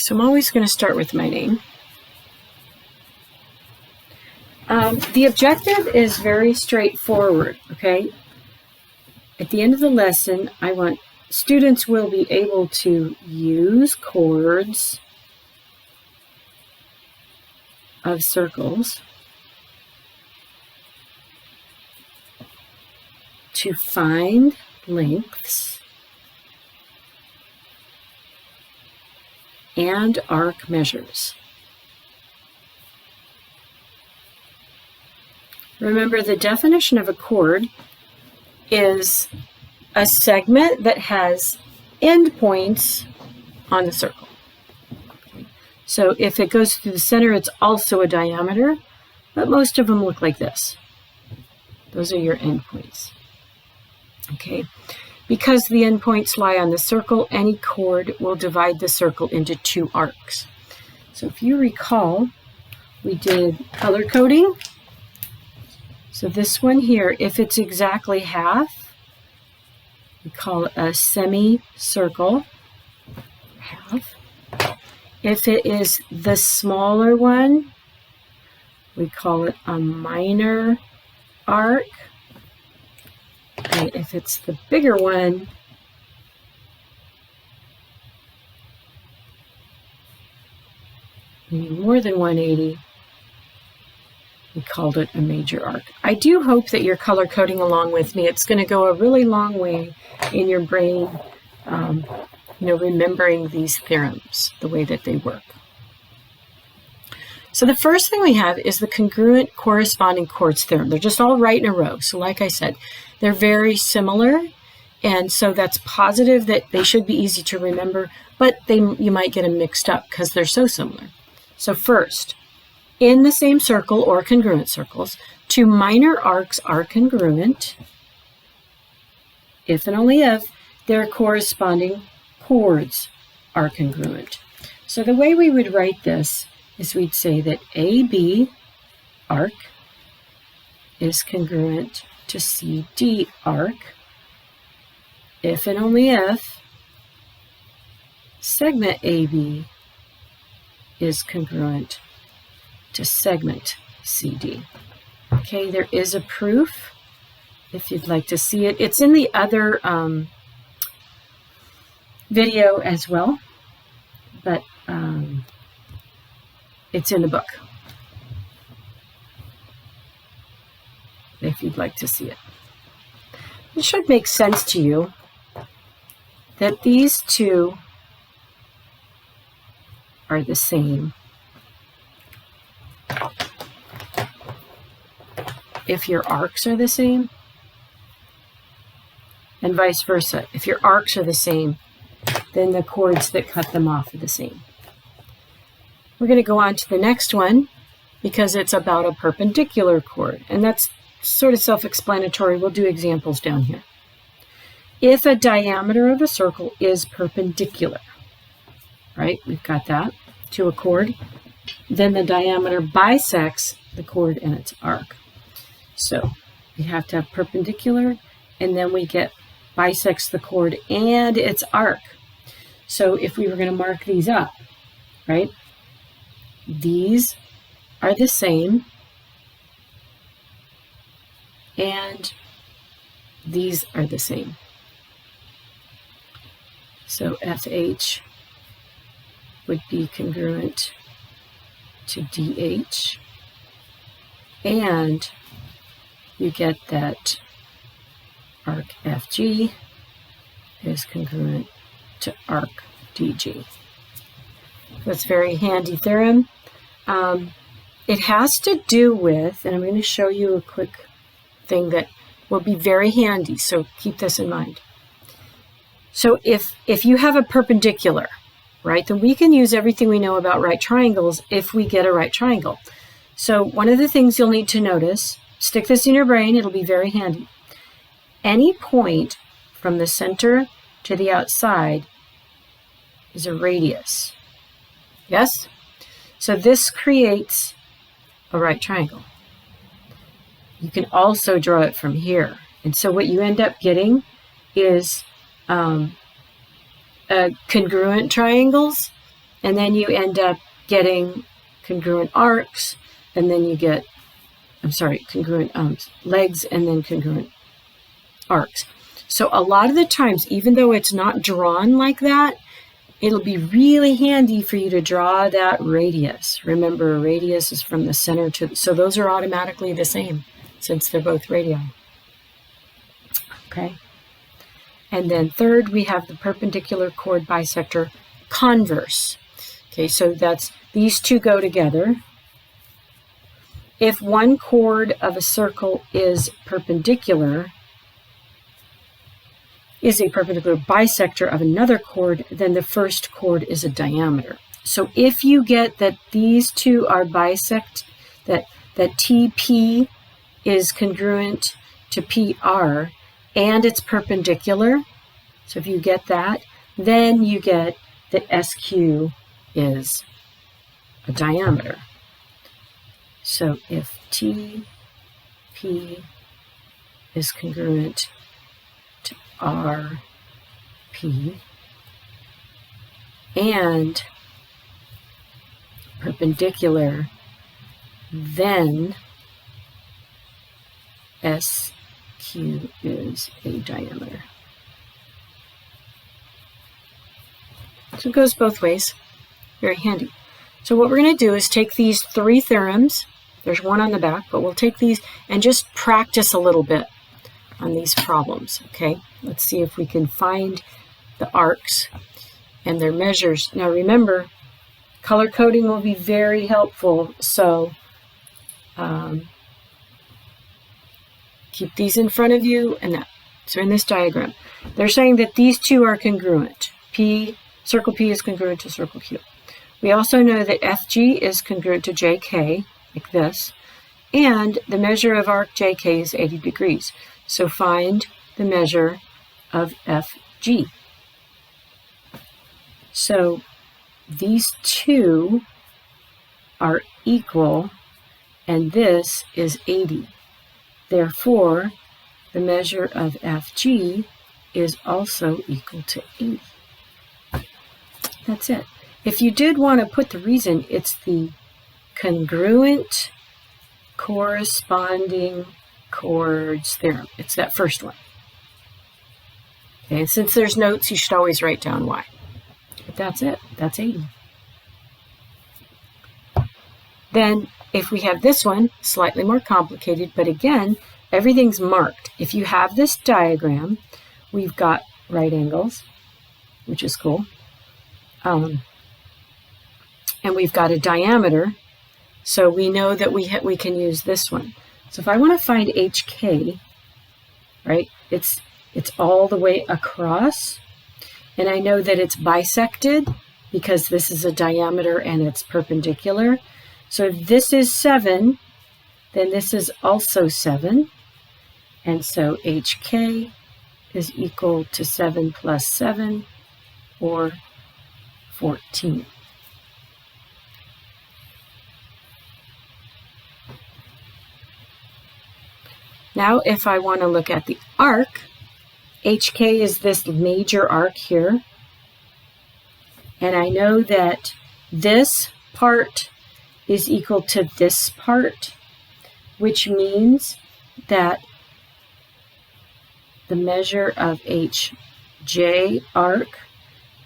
So I'm always going to start with my name. The objective is very straightforward, okay? At the end of the lesson, I want students will be able to use chords of circles to find lengths and arc measures. Remember, the definition of a chord is a segment that has endpoints on the circle. So if it goes through the center, it's also a diameter, but most of them look like this. Those are your endpoints. Okay, because the endpoints lie on the circle, any chord will divide the circle into two arcs. So if you recall, we did color coding. So this one here, if it's exactly half, we call it a semicircle, half. If it is the smaller one, we call it a minor arc. And if it's the bigger one, meaning more than 180, we called it a major arc. I do hope that you're color coding along with me. It's going to go a really long way in your brain, remembering these theorems, the way that they work. So the first thing we have is the congruent corresponding chords theorem. They're just all right in a row. So like I said, they're very similar. And so that's positive that they should be easy to remember, but you might get them mixed up because they're so similar. So first, in the same circle or congruent circles, two minor arcs are congruent if and only if their corresponding chords are congruent. So the way we would write this is we'd say that AB arc is congruent to CD arc if and only if segment AB is congruent to segment CD. Okay, there is a proof if you'd like to see it. It's in the other video as well, but it's in the book if you'd like to see it. It should make sense to you that these two are the same if your arcs are the same, and vice versa. If your arcs are the same, then the chords that cut them off are the same. We're going to go on to the next one because it's about a perpendicular chord, and that's sort of self-explanatory. We'll do examples down here. If a diameter of a circle is perpendicular, right, we've got that, to a chord, then the diameter bisects the chord and its arc. So we have to have perpendicular, and then we get bisects the chord and its arc. So if we were going to mark these up, right, these are the same, and these are the same. So FH would be congruent to DH, and you get that arc FG is congruent to arc DG. That's a very handy theorem. It has to do with, and I'm going to show you a quick thing that will be very handy, so keep this in mind. So if you have a perpendicular, right, then we can use everything we know about right triangles if we get a right triangle. So one of the things you'll need to notice, stick this in your brain, it'll be very handy. Any point from the center to the outside is a radius. Yes? So this creates a right triangle. You can also draw it from here. And so what you end up getting is congruent triangles And then you end up getting congruent arcs, and then you get, congruent legs, and then congruent arcs. So a lot of the times, even though it's not drawn like that, it'll be really handy for you to draw that radius. Remember, a radius is from the center to, so those are automatically the same since they're both radii. Okay. And then third, we have the perpendicular chord bisector converse. Okay, so that's, these two go together. If one chord of a circle is a perpendicular bisector of another chord, then the first chord is a diameter. So if you get that these two are bisect, that TP is congruent to PR and it's perpendicular, so if you get that, then you get that SQ is a diameter. So if TP is congruent to RP and perpendicular, then SQ is a diameter. So it goes both ways. Very handy. So what we're going to do is take these three theorems. There's one on the back, but we'll take these and just practice a little bit on these problems, okay? Let's see if we can find the arcs and their measures. Now remember, color coding will be very helpful, so keep these in front of you and that. So in this diagram, they're saying that these two are congruent. Circle P is congruent to circle Q. We also know that FG is congruent to JK, like this, and the measure of arc JK is 80 degrees. So find the measure of FG. So these two are equal, and this is 80. Therefore, the measure of FG is also equal to 80. That's it. If you did want to put the reason, it's the congruent corresponding chords theorem. It's that first one. Okay, and since there's notes, you should always write down why. But that's it. That's 80. Then, if we have this one, slightly more complicated, but again, everything's marked. If you have this diagram, we've got right angles, which is cool. And we've got a diameter, so we know that we can use this one. So if I want to find HK, right, it's all the way across, and I know that it's bisected because this is a diameter and it's perpendicular. So if this is 7, then this is also 7, and so HK is equal to 7 plus 7, or 14. Now, if I want to look at the arc, HK is this major arc here. And I know that this part is equal to this part, which means that the measure of HJ arc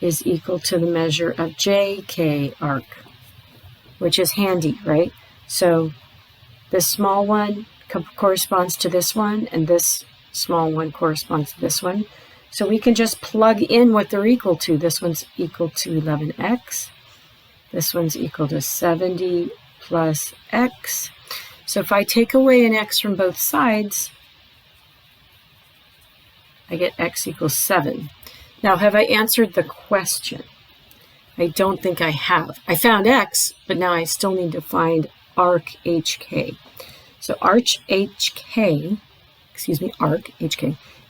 is equal to the measure of JK arc, which is handy, right? So this small one corresponds to this one, and this small one corresponds to this one. So we can just plug in what they're equal to. This one's equal to 11x. This one's equal to 70 plus x. So if I take away an x from both sides, I get x equals 7. Now, have I answered the question? I don't think I have. I found x, but now I still need to find arc HK. So arc HK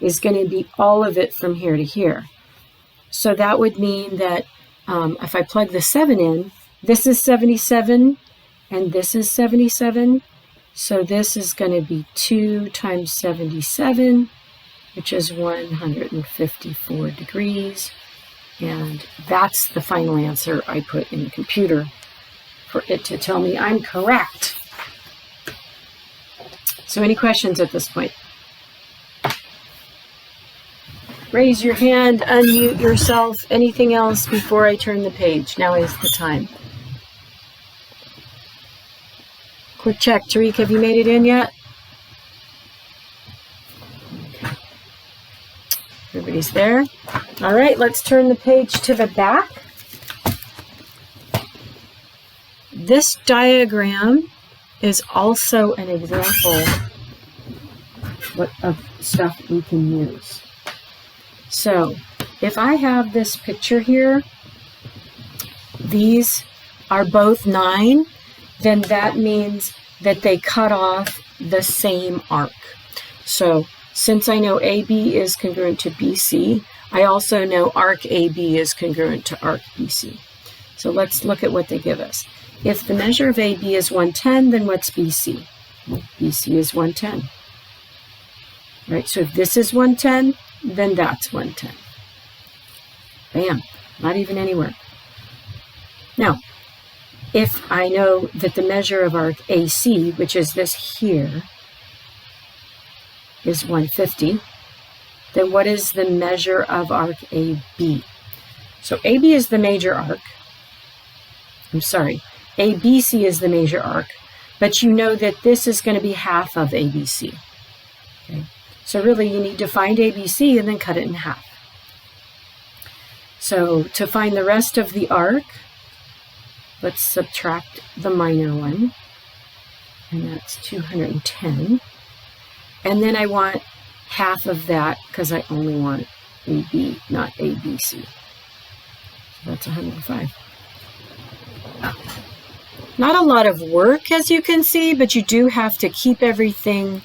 is going to be all of it from here to here. So that would mean that if I plug the 7 in, this is 77 and this is 77. So this is going to be 2 times 77, which is 154 degrees. And that's the final answer I put in the computer for it to tell me I'm correct. So any questions at this point? Raise your hand, unmute yourself. Anything else before I turn the page? Now is the time. Quick check. Tariq, have you made it in yet? Okay. Everybody's there? All right, let's turn the page to the back. This diagram is also an example of stuff we can use. So if I have this picture here, these are both 9, then that means that they cut off the same arc. So since I know AB is congruent to BC, I also know arc AB is congruent to arc BC. So let's look at what they give us. If the measure of AB is 110, then what's BC? Well, BC is 110. Right, so if this is 110, then that's 110. Bam, not even anywhere. Now, if I know that the measure of arc AC, which is this here, is 150, then what is the measure of arc AB? So AB is the major arc. I'm sorry, ABC is the major arc, but you know that this is going to be half of ABC. Okay? So really you need to find ABC and then cut it in half. So to find the rest of the arc, let's subtract the minor one, and that's 210. And then I want half of that because I only want AB, not ABC. So that's 105. Not a lot of work, as you can see, but you do have to keep everything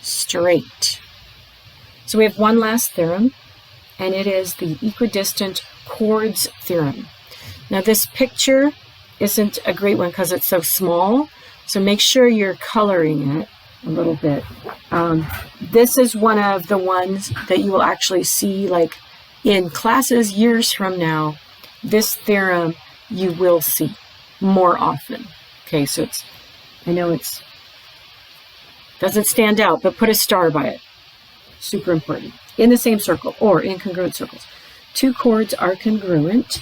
straight. So we have one last theorem, and it is the equidistant Chords theorem. Now this picture isn't a great one because it's so small, so make sure you're coloring it a little bit. This is one of the ones that you will actually see like in classes years from now. This theorem you will see more often. Okay, so it's, I know it's, doesn't stand out, but put a star by it. Super important. In the same circle or in congruent circles. 2 chords are congruent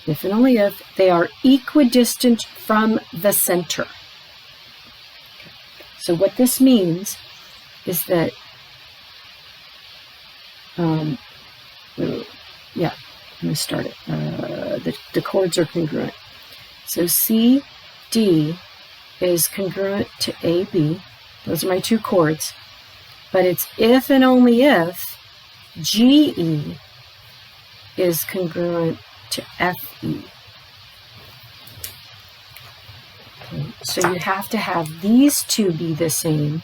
if and only if they are equidistant from the center. So what this means is that, yeah, I'm going to start it. The chords are congruent. So CD is congruent to AB. Those are my 2 chords. But it's if and only if GE is congruent to FE. Okay, so you have to have these 2 be the same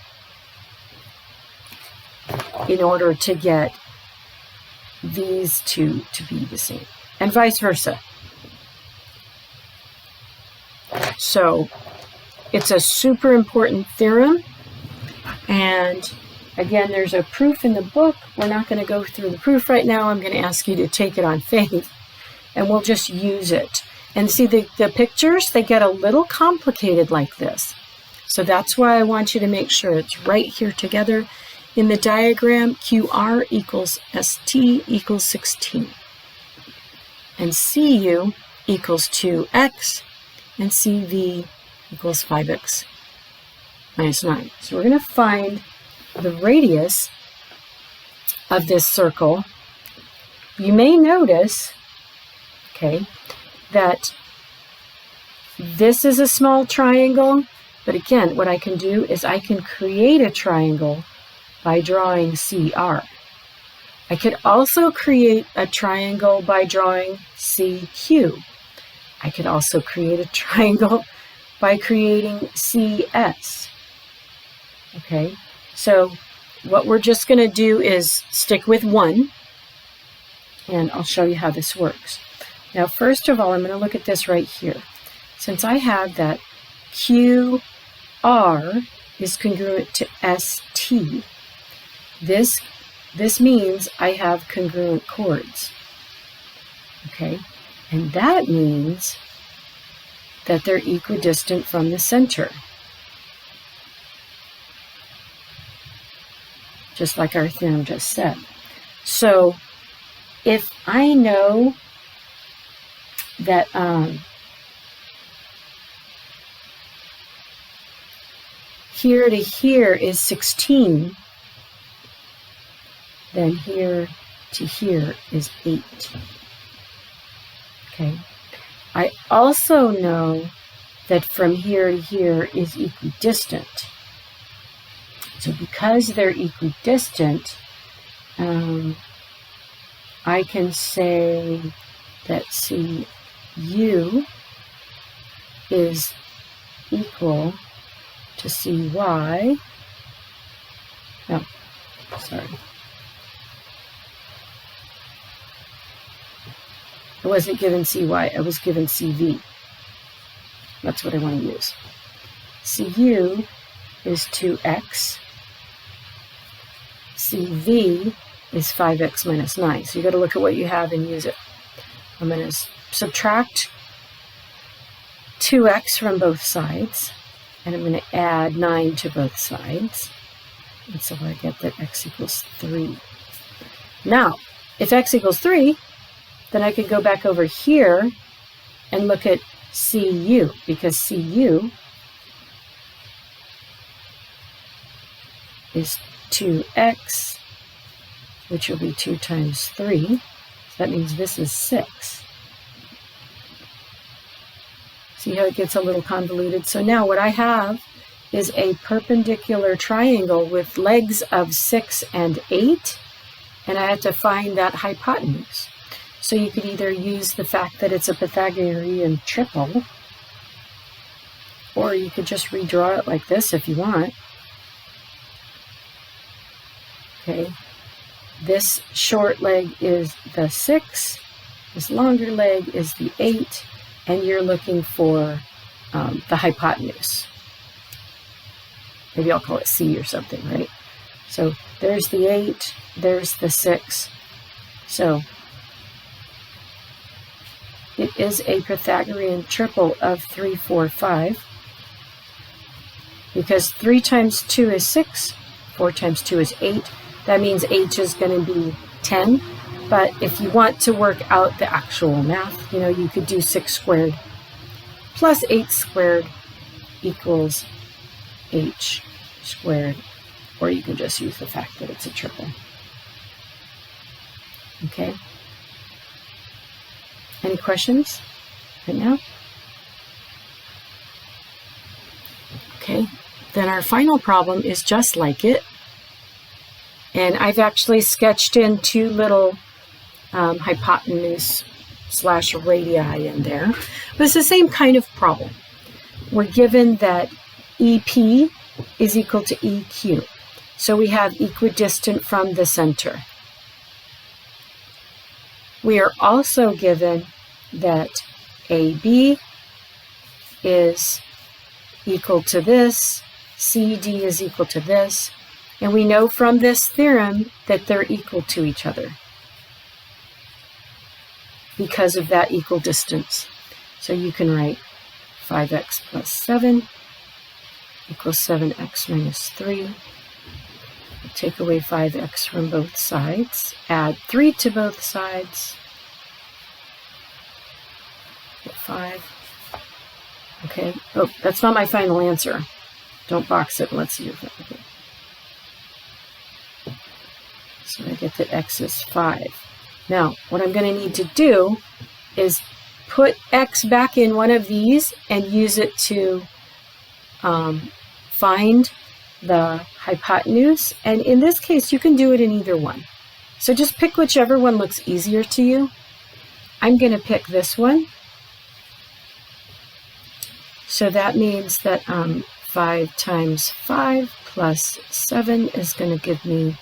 in order to get these 2 to be the same, and vice versa. So it's a super important theorem, and again, there's a proof in the book. We're not going to go through the proof right now. I'm going to ask you to take it on faith, and we'll just use it. And see, the pictures, they get a little complicated like this. So that's why I want you to make sure it's right here together. In the diagram, QR equals ST equals 16. And CU equals 2x, and CV equals 5x minus 9. So we're going to find the radius of this circle. You may notice, okay, that this is a small triangle, but again, what I can do is I can create a triangle by drawing CR. I could also create a triangle by drawing CQ. I could also create a triangle by creating CS. Okay, so what we're just going to do is stick with one, and I'll show you how this works. Now, first of all, I'm going to look at this right here. Since I have that QR is congruent to ST, this means I have congruent chords. Okay, and that means that they're equidistant from the center, just like our theorem just said. So if I know that here to here is 16, then here to here is 8. Okay. I also know that from here to here is equidistant. So because they're equidistant, I can say that CU is equal to CY. No, sorry. I wasn't given CY, I was given CV. That's what I want to use. CU is 2x. CV is 5x minus 9. So you got to look at what you have and use it. I'm going to subtract 2x from both sides, and I'm going to add 9 to both sides. And so I get that x equals 3. Now, if x equals 3, then I could go back over here and look at CU, because CU is 2x, which will be 2 times 3. So that means this is 6. See how it gets a little convoluted? So now what I have is a perpendicular triangle with legs of 6 and 8, and I have to find that hypotenuse. So you could either use the fact that it's a Pythagorean triple, or you could just redraw it like this if you want. Okay, this short leg is the 6, this longer leg is the 8, and you're looking for the hypotenuse. Maybe I'll call it C or something, right? So there's the 8, there's the 6. So it is a Pythagorean triple of 3, 4, 5, because 3 times 2 is 6, 4 times 2 is 8. That means h is going to be 10. But if you want to work out the actual math, you know, you could do 6 squared plus 8 squared equals h squared, or you can just use the fact that it's a triple. Okay? Any questions right now? Okay, then our final problem is just like it. And I've actually sketched in 2 little hypotenuse / radii in there. But it's the same kind of problem. We're given that EP is equal to EQ. So we have equidistant from the center. We are also given that AB is equal to this, CD is equal to this, and we know from this theorem that they're equal to each other because of that equal distance. So you can write 5x plus 7 equals 7x minus 3. Take away 5x from both sides, add 3 to both sides, get 5. Okay, oh, that's not my final answer. Don't box it, let's see. Okay. So I get that x is 5. Now, what I'm going to need to do is put x back in one of these and use it to find the hypotenuse. And in this case, you can do it in either one. So just pick whichever one looks easier to you. I'm going to pick this one. So that means that 5 times 5 plus 7 is going to give me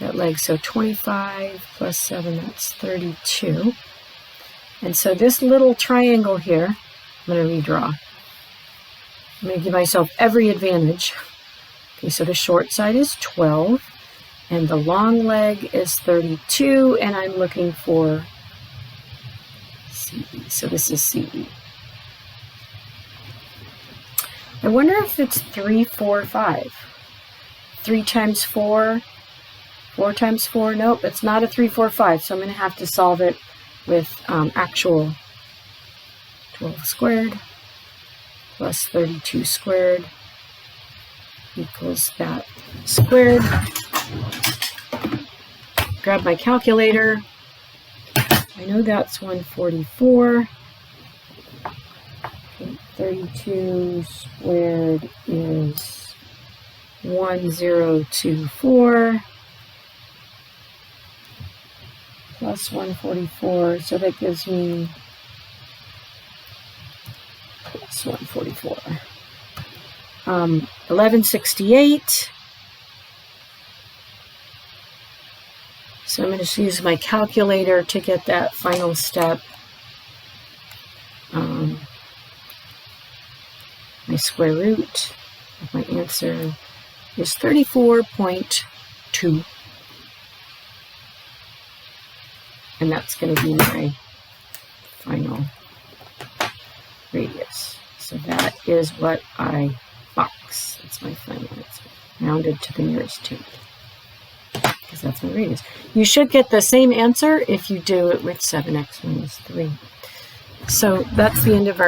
that leg. So 25 plus 7, that's 32. And so this little triangle here, I'm going to redraw. I'm going to give myself every advantage. Okay, so the short side is 12, and the long leg is 32, and I'm looking for CE. So this is CE. I wonder if it's 3, 4, 5. 3 times 4, 4 times 4. Nope, it's not a 3, 4, 5. So I'm going to have to solve it with actual 12 squared plus 32 squared equals that squared. Grab my calculator. I know that's 144. 32 squared is 1024 plus 144, so that gives me plus 144. 1168. So I'm going to just use my calculator to get that final step. My square root of my answer is 34.2. And that's going to be my final radius. So that is what I box. That's my final answer. Rounded to the nearest tenth. Because that's my radius. You should get the same answer if you do it with 7x minus 3. So that's the end of our